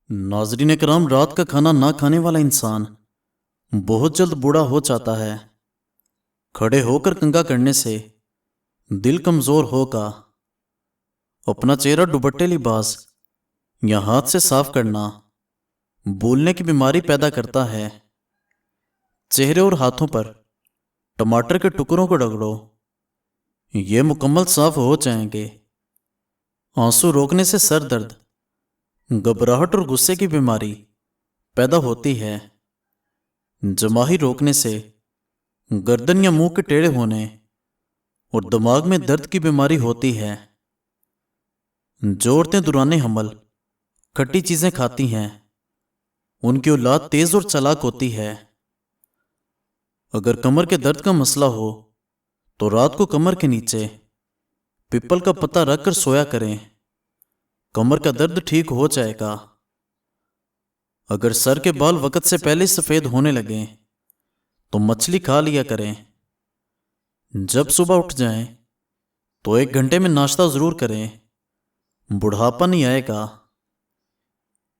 नाजरीन करام, रात का खाना ना खाने वाला इंसान बहुत जल्द बूढ़ा हो जाता है। खड़े होकर कंघा करने से दिल कमज़ोर होगा। अपना चेहरा दुपट्टे लिबास या हाथ से साफ करना भूलने की बीमारी पैदा करता है। चेहरे और हाथों पर टमाटर के टुकड़ों को रगड़ो, ये मुकम्मल साफ हो जाएंगे। आंसू रोकने से सर दर्द, घबराहट और गुस्से की बीमारी पैदा होती है। जमाही रोकने से गर्दन या मुंह के टेढ़े होने और दिमाग में दर्द की बीमारी होती है। जो औरतें दौरान हमल खट्टी चीजें खाती हैं, उनकी औलाद तेज और चालाक होती है। अगर कमर के दर्द का मसला हो तो रात को कमर के नीचे पीपल का पत्ता रखकर सोया करें, कमर का दर्द ठीक हो जाएगा। अगर सर के बाल वक्त से पहले सफेद होने लगें तो मछली खा लिया करें। जब सुबह उठ जाएं तो 1 घंटे में नाश्ता जरूर करें, बुढ़ापा नहीं आएगा।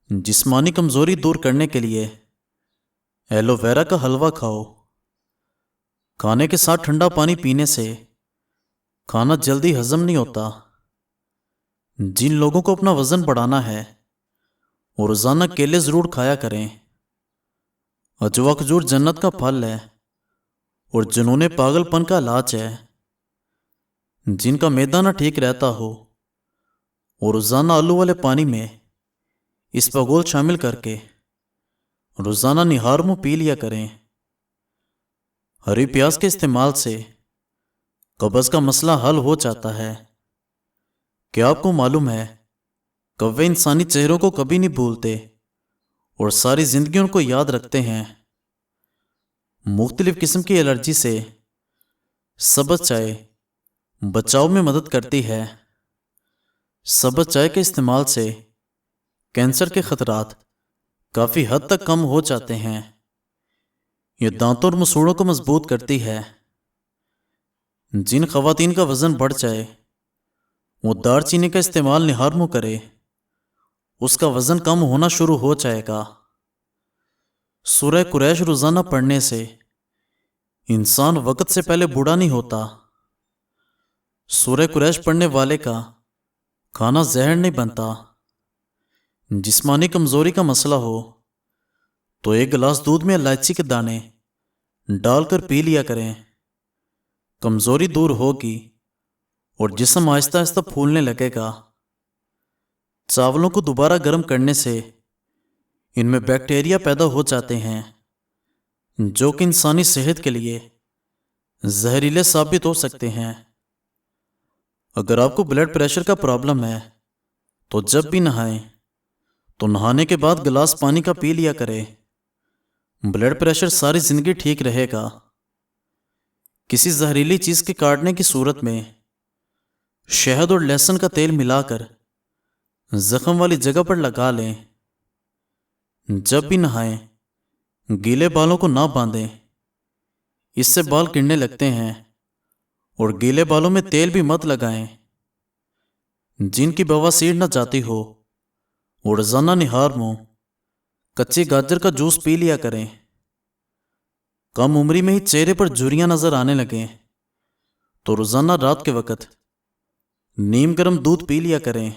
जिस्मानी कमजोरी दूर करने के लिए एलोवेरा का हलवा खाओ। खाने के साथ ठंडा पानी पीने से खाना जल्दी हजम नहीं होता। जिन लोगों को अपना वजन बढ़ाना है वो रोजाना केले जरूर खाया करें। अजवा खजूर जन्नत का फल है और जुनून पागलपन का इलाज है। जिनका मैदा ना ठीक रहता हो और रोजाना आलू वाले पानी में इसबगोल शामिल करके रोजाना निहार मुंह पी लिया करें। हरी प्याज के इस्तेमाल से कब्ज का मसला हल हो जाता है। क्या आपको मालूम है, कौवे इंसानी चेहरों को कभी नहीं भूलते और सारी जिंदगी उनको याद रखते हैं। मुख्तलिफ किस्म की एलर्जी से सब्ज़ चाय बचाव में मदद करती है। सब्ज़ चाय के इस्तेमाल से कैंसर के खतरात काफ़ी हद तक कम हो जाते हैं। ये दांतों और मसूड़ों को मजबूत करती है। जिन खवातीन का वज़न बढ़ जाए वो दालचीनी का इस्तेमाल निहार मुंह करे, उसका वज़न कम होना शुरू हो जाएगा। सूरह कुरैश रोज़ाना पढ़ने से इंसान वक्त से पहले बूढ़ा नहीं होता। सूरह कुरैश पढ़ने वाले का खाना जहर नहीं बनता। जिस्मानी कमज़ोरी का मसला हो तो 1 गिलास दूध में इलायची के दाने डालकर पी लिया करें, कमज़ोरी दूर होगी और जिस्म आहिस्ता आहिस्ता फूलने लगेगा। चावलों को दोबारा गर्म करने से इनमें बैक्टीरिया पैदा हो जाते हैं जो कि इंसानी सेहत के लिए जहरीले साबित हो सकते हैं। अगर आपको ब्लड प्रेशर का प्रॉब्लम है तो जब भी नहाएं तो नहाने के बाद गिलास पानी का पी लिया करें। ब्लड प्रेशर सारी जिंदगी ठीक रहेगा। किसी जहरीली चीज के काटने की सूरत में शहद और लहसुन का तेल मिलाकर जख्म वाली जगह पर लगा लें। जब भी नहाएं गीले बालों को ना बांधें, इससे बाल गिरने लगते हैं। और गीले बालों में तेल भी मत लगाएं। जिनकी बवासीर न जाती हो वो रोजाना निहार मुंह कच्ची गाजर का जूस पी लिया करें। कम उम्री में ही चेहरे पर झुर्रियां नजर आने लगें तो रोजाना रात के वक्त नीम गर्म दूध पी लिया करें।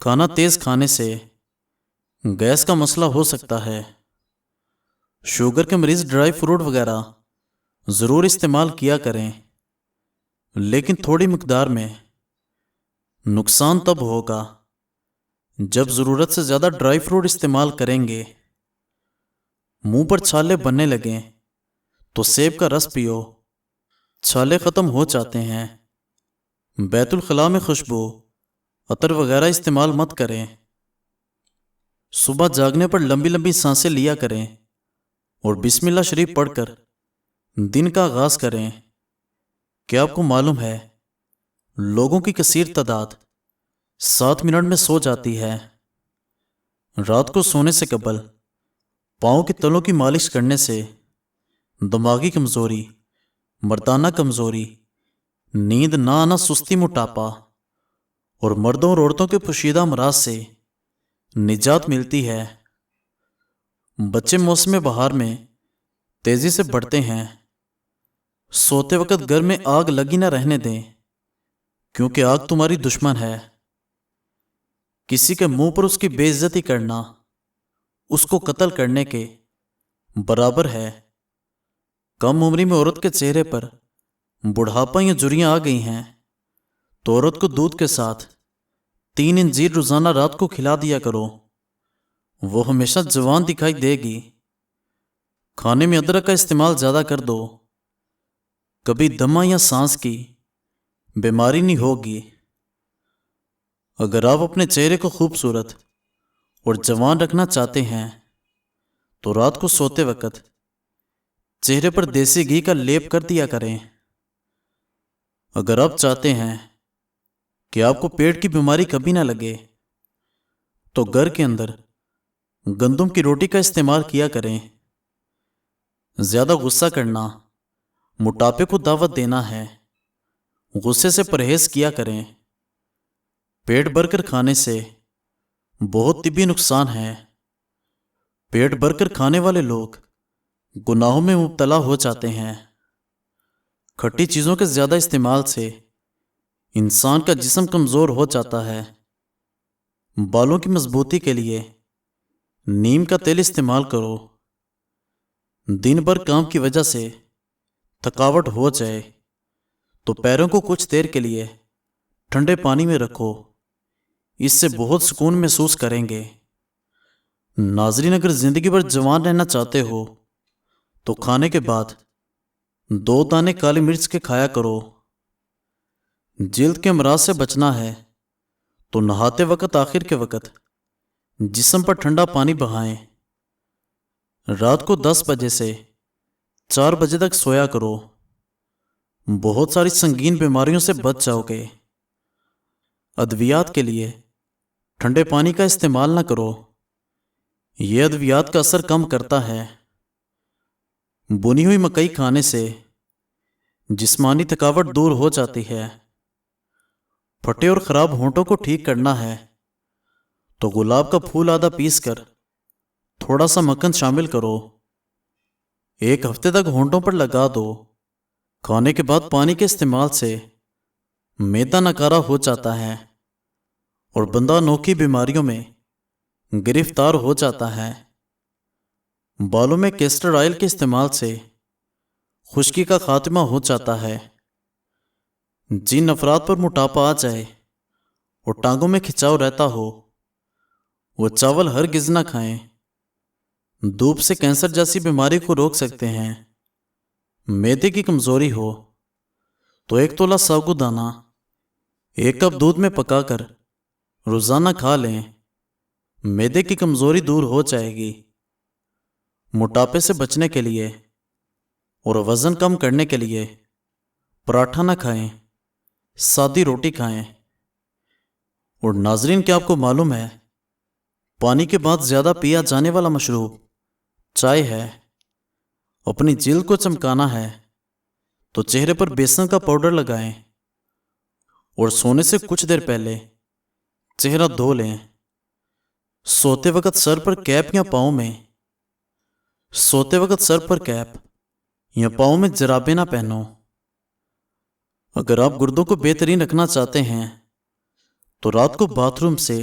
खाना तेज खाने से गैस का मसला हो सकता है। शुगर के मरीज ड्राई फ्रूट वगैरह ज़रूर इस्तेमाल किया करें, लेकिन थोड़ी मिकदार में। नुकसान तब होगा जब ज़रूरत से ज़्यादा ड्राई फ्रूट इस्तेमाल करेंगे। मुंह पर छाले बनने लगें तो सेब का रस पियो, छाले ख़त्म हो जाते हैं। बैतुल खला में खुशबू अतर वगैरह इस्तेमाल मत करें। सुबह जागने पर लंबी लंबी सांसें लिया करें और बिस्मिल्लाह शरीफ पढ़कर दिन का आगाज करें। क्या आपको मालूम है, लोगों की कसीर तादाद 7 मिनट में सो जाती है। रात को सोने से कबल पाँव के तलों की मालिश करने से दिमागी कमज़ोरी, मर्दाना कमज़ोरी, नींद ना आना, सुस्ती, मोटापा और मर्दों और औरतों के पोशीदा अमराज से نجات ملتی ہے۔ بچے موسم بہار میں تیزی سے بڑھتے ہیں۔ سوتے وقت گھر میں آگ لگی نہ رہنے دیں، کیونکہ آگ تمہاری دشمن ہے۔ کسی کے منہ پر اس کی بے عزتی کرنا اس کو قتل کرنے کے برابر ہے۔ کم عمری میں عورت کے چہرے پر بڑھاپا یا جھریاں آ گئی ہیں تو عورت کو دودھ کے ساتھ 3 انجیر روزانہ رات کو کھلا دیا کرو، وہ ہمیشہ جوان دکھائی دے گی۔ کھانے میں ادرک کا استعمال زیادہ کر دو، کبھی دمہ یا سانس کی بیماری نہیں ہوگی۔ اگر آپ اپنے چہرے کو خوبصورت اور جوان رکھنا چاہتے ہیں تو رات کو سوتے وقت چہرے پر دیسی گھی کا لیپ کر دیا کریں۔ اگر آپ چاہتے ہیں کہ آپ کو پیٹ کی بیماری کبھی نہ لگے تو گھر کے اندر گندم کی روٹی کا استعمال کیا کریں۔ زیادہ غصہ کرنا موٹاپے کو دعوت دینا ہے، غصے سے پرہیز کیا کریں۔ پیٹ بھر کر کھانے سے بہت طبی نقصان ہے۔ پیٹ بھر کر کھانے والے لوگ گناہوں میں مبتلا ہو جاتے ہیں۔ کھٹی چیزوں کے زیادہ استعمال سے انسان کا جسم کمزور ہو جاتا ہے۔ بالوں کی مضبوطی کے لیے نیم کا تیل استعمال کرو۔ دن بھر کام کی وجہ سے تھکاوٹ ہو جائے تو پیروں کو کچھ دیر کے لیے ٹھنڈے پانی میں رکھو، اس سے بہت سکون محسوس کریں گے۔ ناظرین، اگر زندگی بھر جوان رہنا چاہتے ہو تو کھانے کے بعد 2 دانے کالی مرچ کے کھایا کرو۔ جلد کے امراض سے بچنا ہے تو نہاتے وقت آخر کے وقت جسم پر ٹھنڈا پانی بہائیں۔ رات کو 10 بجے سے 4 بجے تک سویا کرو، بہت ساری سنگین بیماریوں سے بچ جاؤ گے۔ ادویات کے لیے ٹھنڈے پانی کا استعمال نہ کرو، یہ ادویات کا اثر کم کرتا ہے۔ بنی ہوئی مکئی کھانے سے جسمانی تھکاوٹ دور ہو جاتی ہے۔ پھٹے اور خراب ہونٹوں کو ٹھیک کرنا ہے تو گلاب کا پھول آدھا پیس کر تھوڑا سا مکھن شامل کرو، 1 ہفتے تک ہونٹوں پر لگا دو۔ کھانے کے بعد پانی کے استعمال سے معدہ نکارا ہو جاتا ہے اور بندہ انوکھی بیماریوں میں گرفتار ہو جاتا ہے۔ بالوں میں کیسٹر آئل کے استعمال سے خشکی کا خاتمہ ہو جاتا ہے۔ جن افراد پر موٹاپا آ جائے اور ٹانگوں میں کھچاؤ رہتا ہو وہ چاول ہرگز نہ کھائیں، دھوپ سے کینسر جیسی بیماری کو روک سکتے ہیں۔ معدے کی کمزوری ہو تو 1 تولہ ساگو دانہ 1 کپ دودھ میں پکا کر روزانہ کھا لیں، معدے کی کمزوری دور ہو جائے گی۔ موٹاپے سے بچنے کے لیے اور وزن کم کرنے کے لیے پراٹھا نہ کھائیں، سادی روٹی کھائیں۔ اور ناظرین، کیا آپ کو معلوم ہے پانی کے بعد زیادہ پیا جانے والا مشروب چائے ہے؟ اپنی جلد کو چمکانا ہے تو چہرے پر بیسن کا پاؤڈر لگائیں اور سونے سے کچھ دیر پہلے چہرہ دھو لیں۔ سوتے وقت سر پر کیپ یا پاؤں میں جرابیں نہ پہنو۔ اگر آپ گردوں کو بہترین رکھنا چاہتے ہیں تو رات کو باتھ روم سے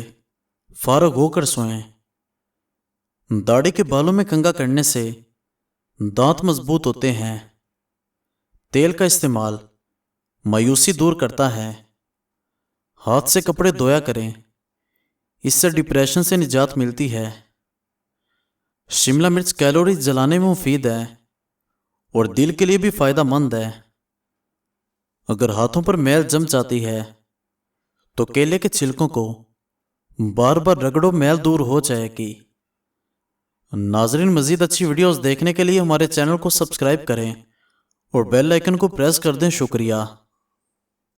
فارغ ہو کر سوئیں۔ داڑھی کے بالوں میں کنگھا کرنے سے دانت مضبوط ہوتے ہیں۔ تیل کا استعمال مایوسی دور کرتا ہے۔ ہاتھ سے کپڑے دھویا کریں، اس سے ڈپریشن سے نجات ملتی ہے۔ شملہ مرچ کیلوری جلانے میں مفید ہے اور دل کے لیے بھی فائدہ مند ہے۔ اگر ہاتھوں پر میل جم جاتی ہے تو کیلے کے چھلکوں کو بار بار رگڑو، میل دور ہو جائے گی۔ ناظرین، مزید اچھی ویڈیوز دیکھنے کے لیے ہمارے چینل کو سبسکرائب کریں اور بیل آئیکن کو پریس کر دیں۔ شکریہ۔